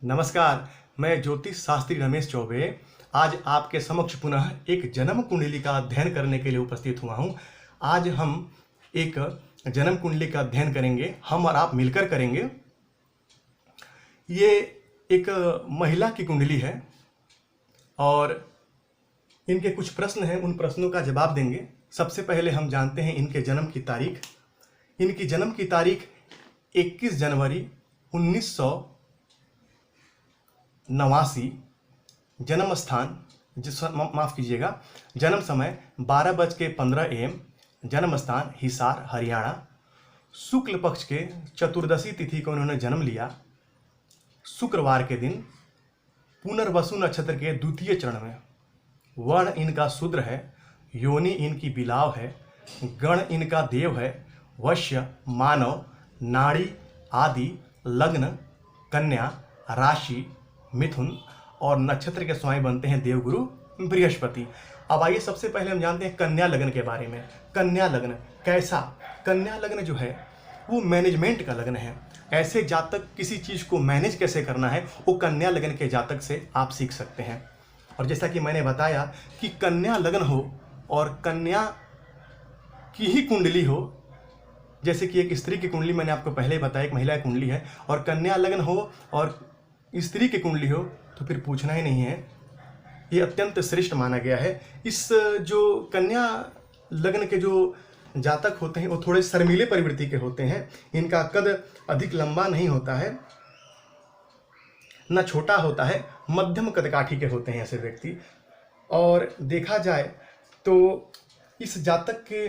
नमस्कार, मैं ज्योतिष शास्त्री रमेश चौबे आज आपके समक्ष पुनः एक जन्म कुंडली का अध्ययन करने के लिए उपस्थित हुआ हूँ। आज हम एक जन्म कुंडली का अध्ययन करेंगे, हम और आप मिलकर करेंगे। ये एक महिला की कुंडली है और इनके कुछ प्रश्न हैं, उन प्रश्नों का जवाब देंगे। सबसे पहले हम जानते हैं इनके जन्म की तारीख। इनकी जन्म की तारीख 21 जनवरी 1989। जन्म स्थान माफ़ कीजिएगा, जन्म समय 12:15 AM। जन्म स्थान हिसार, हरियाणा। शुक्ल पक्ष के चतुर्दशी तिथि को उन्होंने जन्म लिया, शुक्रवार के दिन, पुनर्वसु नक्षत्र के द्वितीय चरण में। वर्ण इनका शूद्र है, योनि इनकी बिलाव है, गण इनका देव है, वश्य, मानव, नाड़ी आदि, लग्न कन्या, राशि मिथुन और नक्षत्र के स्वामी बनते हैं देवगुरु बृहस्पति। अब आइए सबसे पहले हम जानते हैं कन्या लग्न के बारे में। कन्या लग्न कैसा? कन्या लग्न जो है वो मैनेजमेंट का लग्न है। ऐसे जातक किसी चीज़ को मैनेज कैसे करना है वो कन्या लग्न के जातक से आप सीख सकते हैं। और जैसा कि मैंने बताया कि कन्या लग्न हो और कन्या की ही कुंडली हो, जैसे कि एक स्त्री की कुंडली मैंने आपको पहले ही बताया, एक महिला की कुंडली है, और कन्या लग्न हो और स्त्री की कुंडली हो तो फिर पूछना ही नहीं है, ये अत्यंत श्रेष्ठ माना गया है। इस जो कन्या लग्न के जो जातक होते हैं वो थोड़े शर्मीले प्रवृत्ति के होते हैं। इनका कद अधिक लंबा नहीं होता है, न छोटा होता है, मध्यम कदकाठी के होते हैं ऐसे व्यक्ति। और देखा जाए तो इस जातक के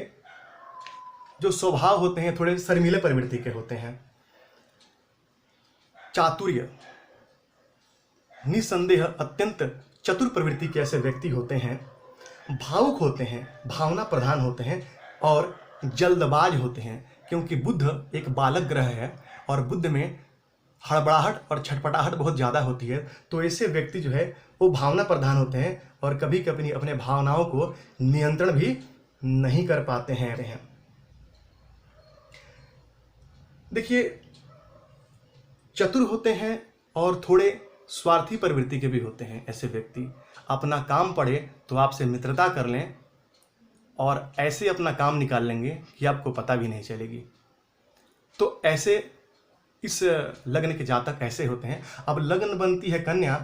जो स्वभाव होते हैं थोड़े शर्मीले प्रवृत्ति के होते हैं। चातुर्य, निसंदेह अत्यंत चतुर प्रवृत्ति के ऐसे व्यक्ति होते हैं। भावुक होते हैं, भावना प्रधान होते हैं और जल्दबाज होते हैं, क्योंकि बुध एक बालक ग्रह है और बुध में हड़बड़ाहट और छटपटाहट बहुत ज़्यादा होती है। तो ऐसे व्यक्ति जो है वो भावना प्रधान होते हैं और कभी कभी अपने भावनाओं को नियंत्रण भी नहीं कर पाते हैं। देखिए, चतुर होते हैं और थोड़े स्वार्थी प्रवृत्ति के भी होते हैं ऐसे व्यक्ति। अपना काम पड़े तो आपसे मित्रता कर लें और ऐसे अपना काम निकाल लेंगे कि आपको पता भी नहीं चलेगी। तो ऐसे इस लग्न के जातक ऐसे होते हैं। अब लग्न बनती है कन्या,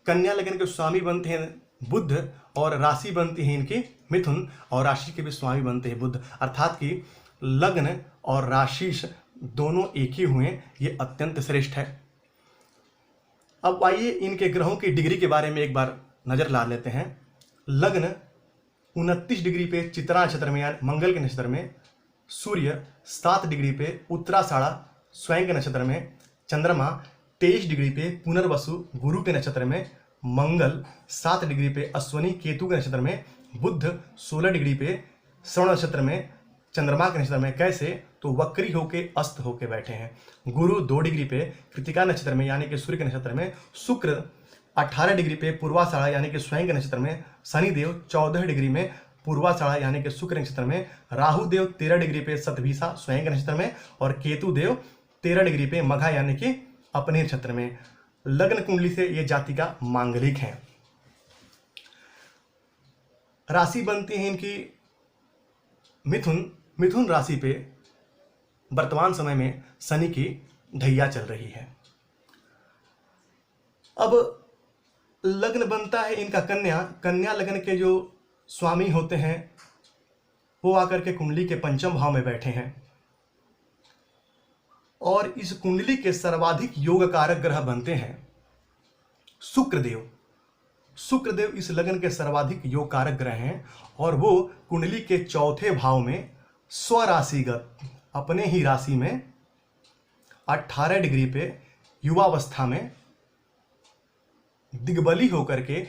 कन्या लग्न के स्वामी बनते हैं बुध और राशि बनती है इनकी मिथुन और राशि के भी स्वामी बनते हैं बुध, अर्थात कि लग्न और राशि दोनों एक ही हुए, ये अत्यंत श्रेष्ठ है। अब आइए इनके ग्रहों की डिग्री के बारे में एक बार नजर ला लेते हैं। लग्न 29 डिग्री पे चित्रा नक्षत्र में यानी मंगल के नक्षत्र में, सूर्य 7 डिग्री पे उत्तराषाढ़ा स्वयं के नक्षत्र में, चंद्रमा 23 डिग्री पे पुनर्वसु गुरु के नक्षत्र में, मंगल 7 डिग्री पे अश्वनी केतु के नक्षत्र में, बुध 16 डिग्री पे श्रवण नक्षत्र में चंद्रमा के नक्षत्र में। कैसे? तो वक्री होके अस्त होके बैठे हैं। गुरु 2 डिग्री पे कृतिका नक्षत्र में यानी कि सूर्य के नक्षत्र में, शुक्र 18 डिग्री पे पूर्वाषाढ़ा यानी कि स्वयं के नक्षत्र में, शनिदेव 14 डिग्री में पूर्वाषाढ़ा यानी कि शुक्र नक्षत्र में, राहु देव 13 डिग्री पे शतभिषा स्वयं के नक्षत्र में और केतु देव 13 डिग्री पे मघा यानी कि अपने नक्षत्र में। लग्न कुंडली से ये जातिका मांगलिक है। राशि बनती है इनकी मिथुन। मिथुन राशि पे वर्तमान समय में शनि की ढैया चल रही है। अब लग्न बनता है इनका कन्या। कन्या लग्न के जो स्वामी होते हैं वो आकर के कुंडली के पंचम भाव में बैठे हैं और इस कुंडली के सर्वाधिक योग कारक ग्रह बनते हैं शुक्रदेव। शुक्रदेव इस लग्न के सर्वाधिक योग कारक ग्रह हैं और वो कुंडली के चौथे भाव में स्वराशिगत अपने ही राशि में 18 डिग्री पे युवावस्था में दिग्बली होकर के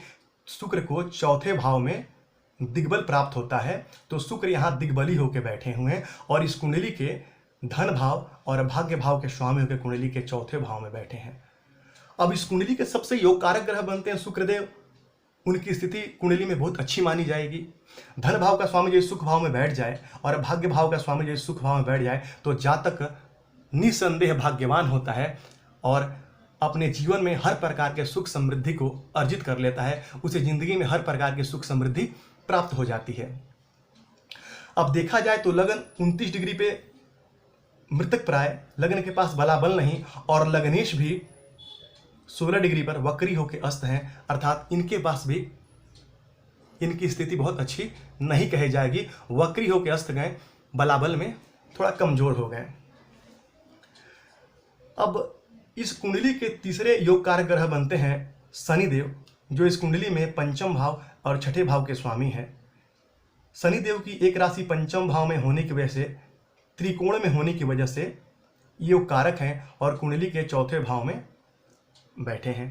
शुक्र को चौथे भाव में दिग्बल प्राप्त होता है। तो शुक्र यहाँ दिग्बली होकर बैठे हुए हैं और इस कुंडली के धन भाव और भाग्य भाव के स्वामी होकर कुंडली के चौथे भाव में बैठे हैं। अब इस कुंडली के सबसे योग कारक ग्रह बनते हैं शुक्रदेव। उनकी स्थिति कुंडली में बहुत अच्छी मानी जाएगी। धन भाव का स्वामी यदि सुख भाव में बैठ जाए और भाग्य भाव का स्वामी यदि सुख भाव में बैठ जाए तो जातक निसंदेह भाग्यवान होता है और अपने जीवन में हर प्रकार के सुख समृद्धि को अर्जित कर लेता है। उसे जिंदगी में हर प्रकार की सुख समृद्धि प्राप्त हो जाती है। अब देखा जाए तो लगन 29 डिग्री पे मृतक प्राय, लगन के पास बलाबल नहीं, और लगनेश भी 16 डिग्री पर वक्री होकर अस्त हैं, अर्थात इनके पास भी इनकी स्थिति बहुत अच्छी नहीं कही जाएगी। वक्री होकर अस्त गए, बलाबल में थोड़ा कमजोर हो गए। अब इस कुंडली के तीसरे योग कारक ग्रह बनते हैं शनिदेव, जो इस कुंडली में पंचम भाव और छठे भाव के स्वामी हैं। शनिदेव की एक राशि पंचम भाव में होने की वजह से, त्रिकोण में होने की वजह से योग कारक हैं और कुंडली के चौथे भाव में बैठे हैं।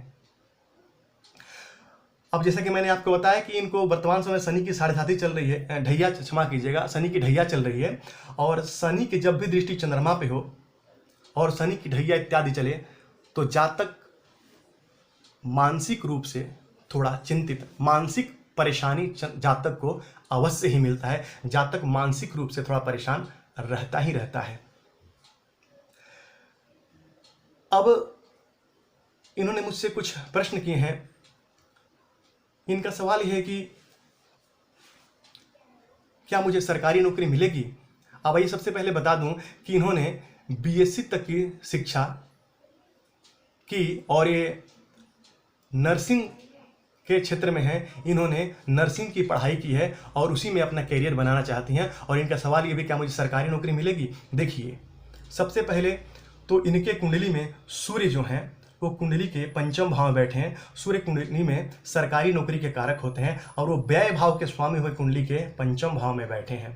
अब जैसा कि मैंने आपको बताया कि इनको वर्तमान समय शनि की 7.5 चल रही है, ढैया, क्षमा कीजिएगा, शनि की ढैया चल रही है। और शनि की जब भी दृष्टि चंद्रमा पे हो और शनि की ढैया इत्यादि चले तो जातक मानसिक रूप से थोड़ा चिंतित, मानसिक परेशानी जातक को अवश्य ही मिलता है। जातक मानसिक रूप से थोड़ा परेशान रहता ही रहता है। अब इन्होंने मुझसे कुछ प्रश्न किए हैं। इनका सवाल यह है कि क्या मुझे सरकारी नौकरी मिलेगी। अब ये सबसे पहले बता दूं कि इन्होंने बीएससी तक की शिक्षा की और ये नर्सिंग के क्षेत्र में है। इन्होंने नर्सिंग की पढ़ाई की है और उसी में अपना कैरियर बनाना चाहती हैं। और इनका सवाल ये भी क्या मुझे सरकारी नौकरी मिलेगी। देखिए, सबसे पहले तो इनके कुंडली में सूर्य जो हैं वो कुंडली के पंचम भाव में बैठे हैं। सूर्य कुंडली में सरकारी नौकरी के कारक होते हैं और वो व्यय भाव के स्वामी हुए कुंडली के पंचम भाव में बैठे हैं।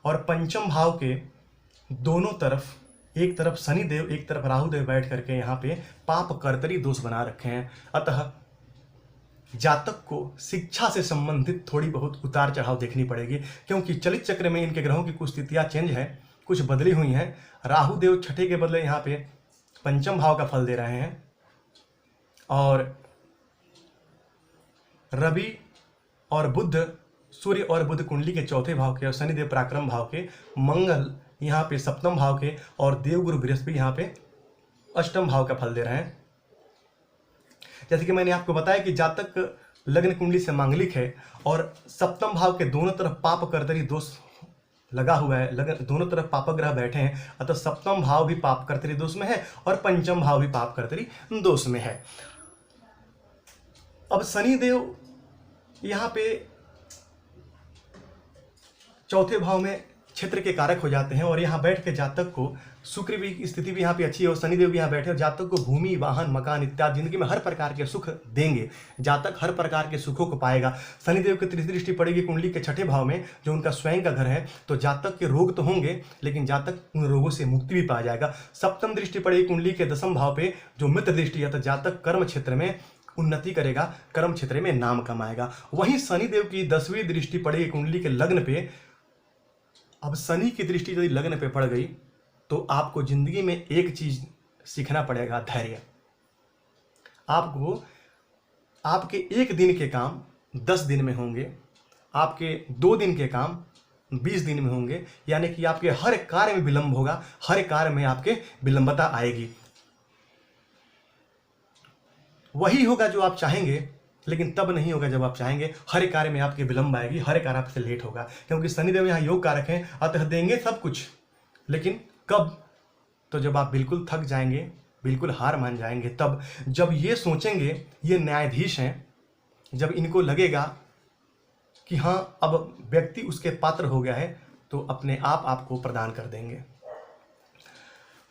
और पंचम भाव के दोनों तरफ, एक तरफ शनिदेव एक तरफ राहुदेव बैठ करके यहाँ पे पाप कर्तरी दोष बना रखे हैं। अतः जातक को शिक्षा से संबंधित थोड़ी बहुत उतार चढ़ाव देखनी पड़ेगी, क्योंकि चलित चक्र में इनके ग्रहों की कुछ स्थितियाँ चेंज है, कुछ बदली हुई हैं। राहुदेव छठे के बदले यहाँ पे पंचम भाव का फल दे रहे हैं और रवि और बुध, सूर्य और बुध कुंडली के चौथे भाव के और शनिदेव पराक्रम भाव के, मंगल यहाँ पे सप्तम भाव के और देवगुरु बृहस्पति यहाँ पे अष्टम भाव का फल दे रहे हैं। जैसे कि मैंने आपको बताया कि जातक लग्न कुंडली से मांगलिक है और सप्तम भाव के दोनों तरफ पाप कर्तरी दोष लगा हुआ है, लगन दोनों तरफ पाप ग्रह बैठे हैं। अतः सप्तम भाव भी पाप कर्तरी दोष में है और पंचम भाव भी पाप कर्तरी दोष में है। अब शनिदेव यहाँ पे चौथे भाव में क्षेत्र के कारक हो जाते हैं और यहाँ बैठ के जातक को, शुक्र की स्थिति भी यहाँ पे अच्छी है और शनिदेव भी यहाँ बैठे और जातक को भूमि, वाहन, मकान इत्यादि जिंदगी में हर प्रकार के सुख देंगे। जातक हर प्रकार के सुखों को पाएगा। शनिदेव की तीसरी दृष्टि पड़ेगी कुंडली के छठे भाव में, जो उनका स्वयं का घर है, तो जातक के रोग तो होंगे लेकिन जातक उन रोगों से मुक्ति भी पा जाएगा। सप्तम दृष्टि पड़ेगी कुंडली के दसम भाव पे, जो मित्र दृष्टि है, तो जातक कर्म क्षेत्र में उन्नति करेगा, कर्म क्षेत्र में नाम कमाएगा। वहीं शनिदेव की 10वीं दृष्टि पड़ेगी कुंडली के लग्न पे। अब शनि की दृष्टि यदि लग्न पे पड़ गई तो आपको जिंदगी में एक चीज सीखना पड़ेगा, धैर्य। आपको आपके एक दिन के काम 10 दिन में होंगे, आपके 2 दिन के काम 20 दिन में होंगे, यानी कि आपके हर कार्य में विलंब होगा, हर कार्य में आपके विलंबता आएगी। वही होगा जो आप चाहेंगे, लेकिन तब नहीं होगा जब आप चाहेंगे। हर कार्य में आपके विलंब आएगी, हर कार्य आपसे लेट होगा, क्योंकि शनिदेव यहाँ योग कारक हैं। अतः देंगे सब कुछ, लेकिन कब? तो जब आप बिल्कुल थक जाएंगे, बिल्कुल हार मान जाएंगे, तब जब ये सोचेंगे, ये न्यायाधीश हैं, जब इनको लगेगा कि हाँ अब व्यक्ति उसके पात्र हो गया है, तो अपने आप आपको प्रदान कर देंगे।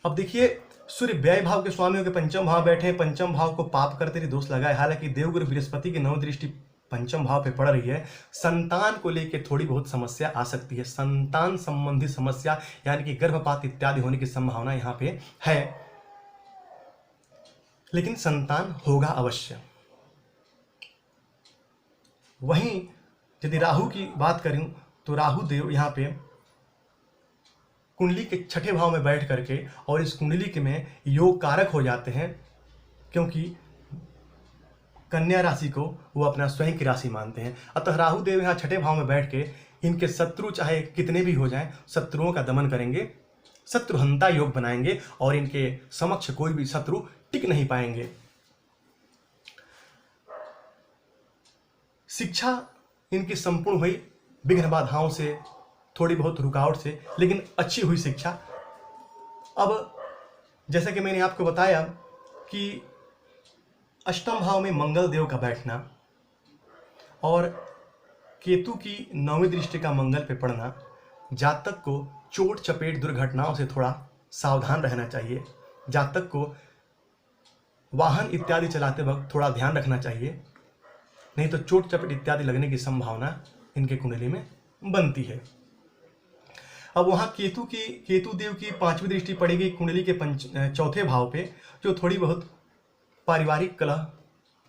अब देखिए, सूर्य व्यय भाव के स्वामी होकर पंचम भाव बैठे हैं, पंचम भाव को पाप करते हुए दोष लगाए। हालांकि देवगुरु बृहस्पति की 9वीं दृष्टि पंचम भाव पे पड़ रही है। संतान को लेकर थोड़ी बहुत समस्या आ सकती है, संतान संबंधी समस्या, यानी कि गर्भपात इत्यादि होने की संभावना यहाँ पे है, लेकिन संतान होगा अवश्य। वहीं यदि राहु की बात करूं तो राहु देव यहाँ पे कुंडली के छठे भाव में बैठ करके और इस कुंडली के में योग कारक हो जाते हैं, क्योंकि कन्या राशि को वो अपना स्वयं की राशि मानते हैं। अतः राहु देव यहाँ छठे भाव में बैठ के इनके शत्रु चाहे कितने भी हो जाएं, शत्रुओं का दमन करेंगे, शत्रुहंता योग बनाएंगे और इनके समक्ष कोई भी शत्रु टिक नहीं पाएंगे। शिक्षा इनकी संपूर्ण हुई विघ्न बाधाओं से, थोड़ी बहुत रुकावट से, लेकिन अच्छी हुई शिक्षा। अब जैसा कि मैंने आपको बताया कि अष्टम भाव में मंगल देव का बैठना और केतु की 9वीं दृष्टि का मंगल पे पड़ना जातक को चोट चपेट दुर्घटनाओं से थोड़ा सावधान रहना चाहिए। जातक को वाहन इत्यादि चलाते वक्त थोड़ा ध्यान रखना चाहिए, नहीं तो चोट चपेट इत्यादि लगने की संभावना इनके कुंडली में बनती है। अब वहाँ केतु देव की 5वीं दृष्टि पड़ेगी कुंडली के चौथे भाव पे, जो थोड़ी बहुत पारिवारिक कलह,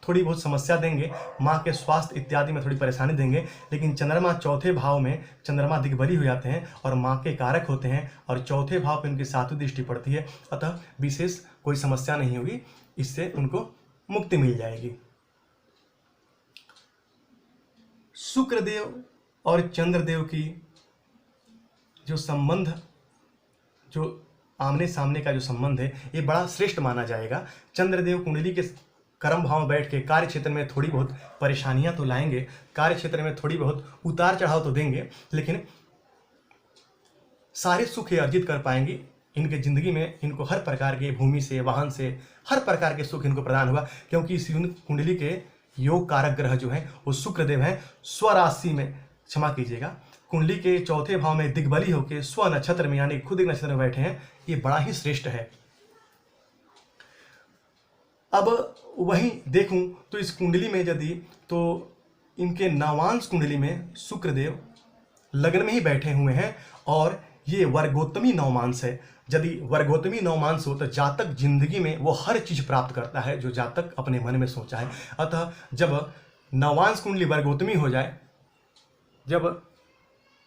थोड़ी बहुत समस्या देंगे, माँ के स्वास्थ्य इत्यादि में थोड़ी परेशानी देंगे। लेकिन चंद्रमा चौथे भाव में, चंद्रमा दिग्बली हो जाते हैं और माँ के कारक होते हैं और चौथे भाव पर उनकी 7वीं दृष्टि पड़ती है। अतः विशेष कोई समस्या नहीं होगी, इससे उनको मुक्ति मिल जाएगी। शुक्रदेव और चंद्रदेव की जो संबंध, जो आमने सामने का जो संबंध है, ये बड़ा श्रेष्ठ माना जाएगा। चंद्रदेव कुंडली के कर्म भाव में बैठ के कार्य क्षेत्र में थोड़ी बहुत परेशानियां तो लाएंगे, कार्य क्षेत्र में थोड़ी बहुत उतार चढ़ाव तो देंगे, लेकिन सारे सुख ये अर्जित कर पाएंगे। इनके जिंदगी में इनको हर प्रकार के भूमि से, वाहन से, हर प्रकार के सुख इनको प्रदान होगा, क्योंकि इस कुंडली के योग कारक ग्रह जो है वो शुक्रदेव हैं। स्वराशि में, क्षमा कीजिएगा, कुंडली के चौथे भाव में दिग्बली होकर स्व नक्षत्र में यानी खुद एक नक्षत्र में बैठे हैं, ये बड़ा ही श्रेष्ठ है। अब वहीं देखूं तो इस कुंडली में यदि, तो इनके नवांश कुंडली में शुक्रदेव लग्न में ही बैठे हुए हैं और ये वर्गोत्तमी नवमांश है। यदि वर्गोत्तमी नवमांश हो तो जातक जिंदगी में वो हर चीज प्राप्त करता है जो जातक अपने मन में सोचा है। अतः जब नवांश कुंडली वर्गोत्तमी हो जाए, जब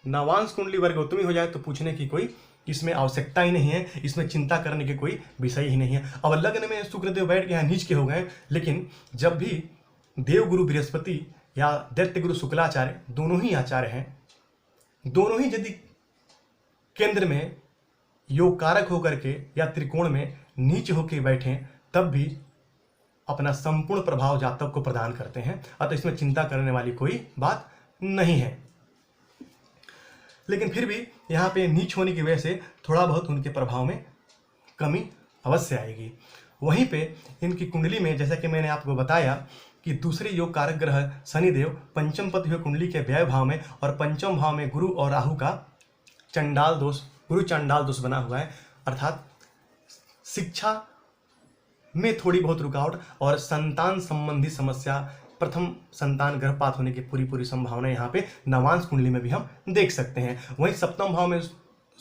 नवांश कुंडली वर्गोत्तमी हो जाए तो पूछने की कोई इसमें आवश्यकता ही नहीं है, इसमें चिंता करने की कोई विषय ही नहीं है। अब लग्न में शुक्रदेव बैठ के यहाँ नीच के हो गए, लेकिन जब भी देवगुरु बृहस्पति या दैत्य गुरु शुक्लाचार्य, दोनों ही आचार्य हैं, दोनों ही यदि केंद्र में योग कारक होकर के या त्रिकोण में नीच होकर बैठे, तब भी अपना संपूर्ण प्रभाव जातक को प्रदान करते हैं। अतः इसमें चिंता करने वाली कोई बात नहीं है। लेकिन फिर भी यहाँ पे नीच होने की वजह से थोड़ा बहुत उनके प्रभाव में कमी अवश्य आएगी। वहीं पे इनकी कुंडली में, जैसा कि मैंने आपको बताया कि दूसरे योग कारक ग्रह शनिदेव पंचम पति हुए कुंडली के व्यय भाव में, और पंचम भाव में गुरु और राहु का चंडाल दोष, गुरु चंडाल दोष बना हुआ है, अर्थात शिक्षा में थोड़ी बहुत रुकावट और संतान संबंधी समस्या, प्रथम संतान गर्भपात होने की पूरी संभावना यहाँ पे नवांश कुंडली में भी हम देख सकते हैं। वहीं सप्तम भाव में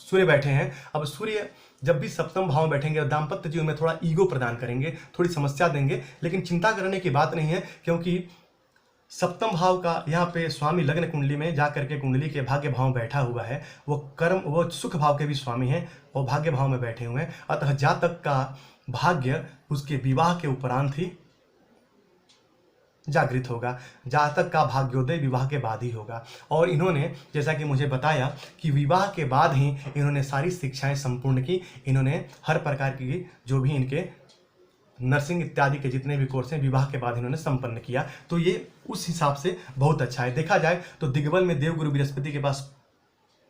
सूर्य बैठे हैं। अब सूर्य जब भी सप्तम भाव में बैठेंगे दाम्पत्य जीवन में थोड़ा ईगो प्रदान करेंगे, थोड़ी समस्या देंगे, लेकिन चिंता करने की बात नहीं है, क्योंकि सप्तम भाव का यहाँ पे स्वामी लग्न कुंडली में जाकर के कुंडली के भाग्य भाव में बैठा हुआ है। वो सुख भाव के भी स्वामी हैं, वो भाग्य भाव में बैठे हुए हैं। अतः जातक का भाग्य उसके विवाह के उपरांत ही जागृत होगा, जातक का भाग्योदय विवाह के बाद ही होगा। और इन्होंने, जैसा कि मुझे बताया कि विवाह के बाद ही इन्होंने सारी शिक्षाएं संपूर्ण की। इन्होंने हर प्रकार की जो भी इनके नर्सिंग इत्यादि के जितने भी कोर्स हैं विवाह के बाद इन्होंने संपन्न किया। तो ये उस हिसाब से बहुत अच्छा है। देखा जाए तो दिग्बल में देवगुरु बृहस्पति के पास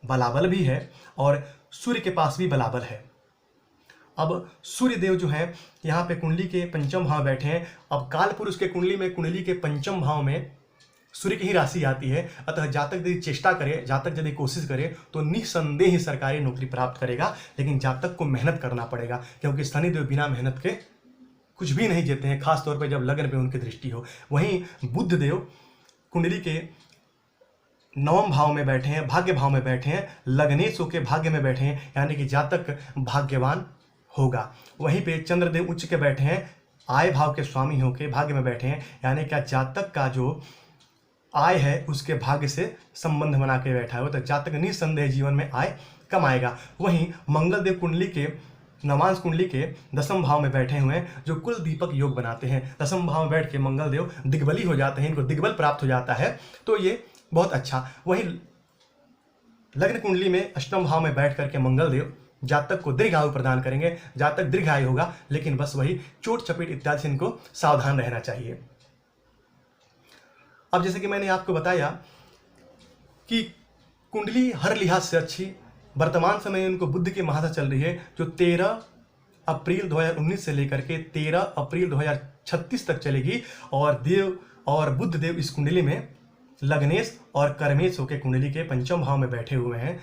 बलाबल भी है और सूर्य के पास भी बलाबल है। अब सूर्य देव जो है यहाँ पे कुंडली के पंचम भाव बैठे हैं। अब काल पुरुष के कुंडली में कुंडली के पंचम भाव में सूर्य की ही राशि आती है। अतः जातक यदि चेष्टा करे, जातक यदि कोशिश करे तो निस्संदेह ही सरकारी नौकरी प्राप्त करेगा। लेकिन जातक को मेहनत करना पड़ेगा, क्योंकि शनिदेव बिना मेहनत के कुछ भी नहीं देते हैं, खास तौर पर जब लग्न पे उनकी दृष्टि हो। वहीं बुध देव कुंडली के नवम भाव में बैठे हैं, भाग्य भाव में बैठे हैं, लग्नेश होकर भाग्य में बैठे हैं, यानी कि जातक भाग्यवान होगा। वहीं पे चंद्रदेव उच्च के बैठे हैं, आय भाव के स्वामी होकर भाग्य में बैठे हैं, यानी कि जातक का जो आय है उसके भाग्य से संबंध बना के बैठा है, तो जातक निस्संदेह जीवन में आय कमाएगा। वहीं मंगल देव कुंडली के नवांश कुंडली के 10वें भाव में बैठे हुए हैं, जो कुल दीपक योग बनाते हैं। 10वें भाव में बैठ के मंगल देव दिग्बली हो जाते हैं, इनको दिग्बल प्राप्त हो जाता है, तो ये बहुत अच्छा। वहीं लग्न कुंडली में 8वें भाव में बैठ करके मंगल देव जातक को दीर्घ आयु प्रदान करेंगे। जातक दीर्घ आयु होगा, लेकिन बस वही चोट चपेट इत्यादि से इनको सावधान रहना चाहिए। अब जैसे कि मैंने आपको बताया कि कुंडली हर लिहाज से अच्छी, वर्तमान समय में उनको बुध की महादशा चल रही है, जो 13 अप्रैल 2019 से लेकर के 13 अप्रैल 2036 तक चलेगी। और देव और बुध देव इस कुंडली में लग्नेश और कर्मेश होकर कुंडली के 5वें भाव में बैठे हुए हैं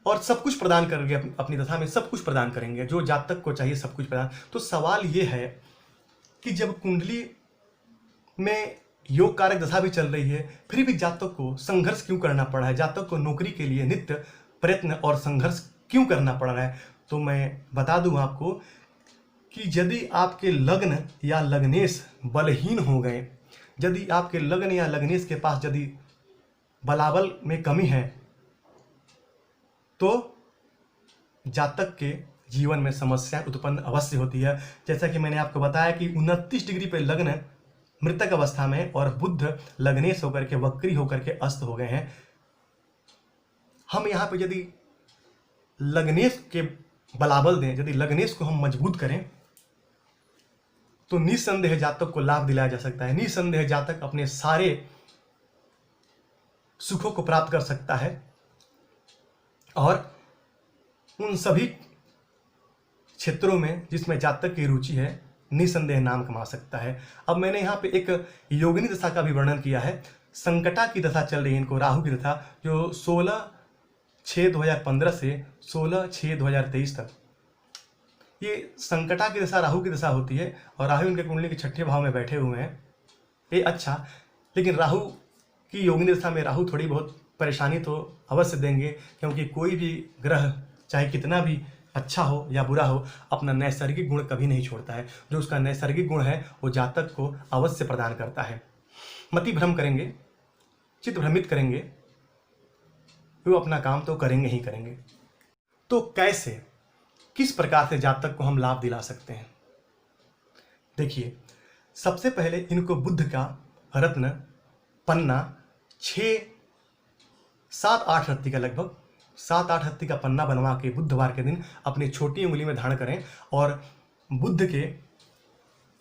और सब कुछ प्रदान करेंगे, अपनी दशा में सब कुछ प्रदान करेंगे, जो जातक को चाहिए सब कुछ प्रदान। तो सवाल ये है कि जब कुंडली में योग कारक दशा भी चल रही है, फिर भी जातक को संघर्ष क्यों करना पड़ रहा है, जातक को नौकरी के लिए नित्य प्रयत्न और संघर्ष क्यों करना पड़ रहा है? तो मैं बता दूं आपको कि यदि आपके लग्न या लग्नेश बलहीन हो गए, यदि आपके लग्न या लग्नेश के पास यदि बलाबल में कमी है, तो जातक के जीवन में समस्या उत्पन्न अवश्य होती है। जैसा कि मैंने आपको बताया कि 29 डिग्री पे लग्न मृतक अवस्था में और बुध लग्नेश होकर के वक्री होकर के अस्त हो गए हैं। हम यहाँ पे यदि लग्नेश के बलाबल दें, यदि लग्नेश को हम मजबूत करें, तो निस्संदेह जातक को लाभ दिलाया जा सकता है। निस्संदेह जातक अपने सारे सुखों को प्राप्त कर सकता है और उन सभी क्षेत्रों में जिसमें जातक की रुचि है, निसंदेह नाम कमा सकता है। अब मैंने यहाँ पे एक योगिनी दशा का भी वर्णन किया है। संकटा की दशा चल रही है इनको, राहु की दशा, जो 16/6/2015 से 16/6/2023 तक ये संकटा की दशा राहु की दशा होती है। और राहु इनके कुंडली के 6ठे भाव में बैठे हुए हैं, ये अच्छा। लेकिन राहु की योगिनी दशा में राहु थोड़ी बहुत परेशानी तो अवश्य देंगे, क्योंकि कोई भी ग्रह चाहे कितना भी अच्छा हो या बुरा हो, अपना नैसर्गिक गुण कभी नहीं छोड़ता है। जो उसका नैसर्गिक गुण है वो जातक को अवश्य प्रदान करता है। मति भ्रम करेंगे, चित्त भ्रमित करेंगे, वो अपना काम तो करेंगे ही करेंगे। तो कैसे, किस प्रकार से जातक को हम लाभ दिला सकते हैं? देखिए, सबसे पहले इनको बुध का रत्न पन्ना 7-8 रत्ती का, लगभग 7-8 रत्ती का पन्ना बनवा के बुधवार के दिन अपनी छोटी उंगली में धारण करें और बुद्ध के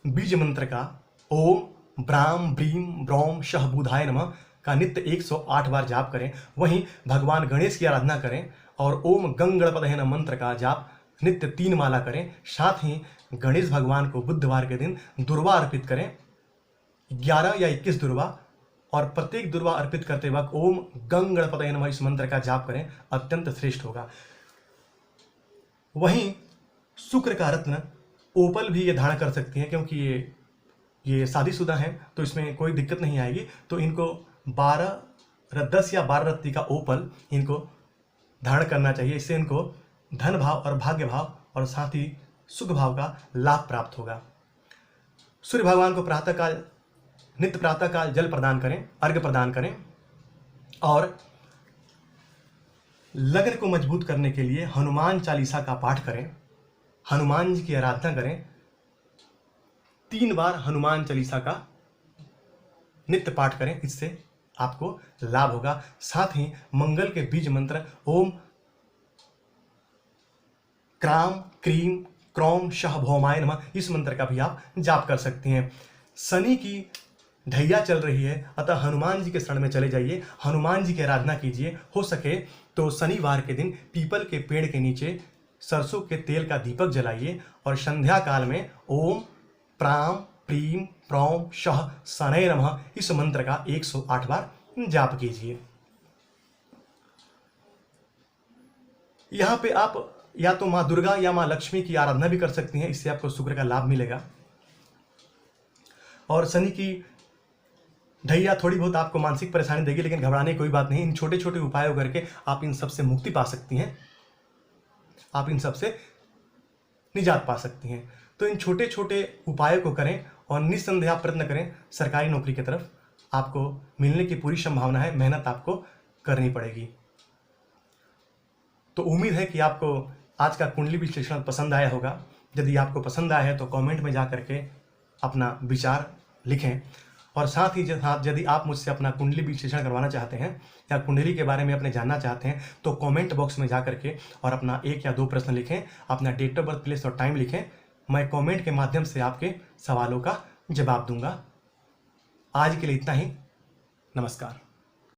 बीज मंत्र का ओम ब्राम ब्रीम ब्रौम शह बुधाय नमः का नित्य 108 बार जाप करें। वहीं भगवान गणेश की आराधना करें और ओम गंगणपतये नमः मंत्र का जाप नित्य 3 माला करें। साथ ही गणेश भगवान को बुधवार के दिन दुर्वा अर्पित करें, 11 या 21 दुर्वा, और प्रत्येक दुर्वा अर्पित करते वक्त ओम गंगणपतये नमः इस मंत्र का जाप करें, अत्यंत श्रेष्ठ होगा। वहीं शुक्र का रत्न ओपल भी ये धारण कर सकती हैं, क्योंकि ये शादीशुदा हैं तो इसमें कोई दिक्कत नहीं आएगी। तो इनको 10 या 12 रत्ती का ओपल इनको धारण करना चाहिए। इससे इनको धन भाव और भाग्य भाव और साथ ही सुख भाव का लाभ प्राप्त होगा। सूर्य भगवान को प्रातःकाल, नित्य प्रातःकाल जल प्रदान करें, अर्घ्य प्रदान करें और लग्न को मजबूत करने के लिए हनुमान चालीसा का पाठ करें, हनुमान जी की आराधना करें। 3 बार हनुमान चालीसा का नित्य पाठ करें, इससे आपको लाभ होगा। साथ ही मंगल के बीज मंत्र ओम क्राम क्रीम क्रौम शह भौमाय नमः इस मंत्र का भी आप जाप कर सकते हैं। शनि की ढैया चल रही है, अतः हनुमान जी के शरण में चले जाइए, हनुमान जी की आराधना कीजिए। हो सके तो शनिवार के दिन पीपल के पेड़ के नीचे सरसों के तेल का दीपक जलाइए और संध्या काल में ओम प्राम प्रीम प्रौम शह शनय नमः इस मंत्र का 108 बार जाप कीजिए। यहाँ पे आप या तो माँ दुर्गा या माँ लक्ष्मी की आराधना भी कर सकती हैं, इससे आपको शुक्र का लाभ मिलेगा। और शनि की ढैया थोड़ी बहुत आपको मानसिक परेशानी देगी, लेकिन घबराने की कोई बात नहीं। इन छोटे छोटे उपायों करके आप इन सबसे मुक्ति पा सकती हैं, आप इन सबसे निजात पा सकती हैं। तो इन छोटे छोटे उपायों को करें और निस्संदेह प्रयत्न करें, सरकारी नौकरी की तरफ आपको मिलने की पूरी संभावना है। मेहनत आपको करनी पड़ेगी। तो उम्मीद है कि आपको आज का कुंडली विश्लेषण पसंद आया होगा। यदि आपको पसंद आया है तो कमेंट में जा करके अपना विचार लिखें, और साथ ही यदि आप मुझसे अपना कुंडली विश्लेषण करवाना चाहते हैं या कुंडली के बारे में अपने जानना चाहते हैं तो कमेंट बॉक्स में जा करके और अपना 1 या 2 प्रश्न लिखें, अपना डेट ऑफ बर्थ, प्लेस और टाइम लिखें। मैं कमेंट के माध्यम से आपके सवालों का जवाब दूंगा। आज के लिए इतना ही। नमस्कार।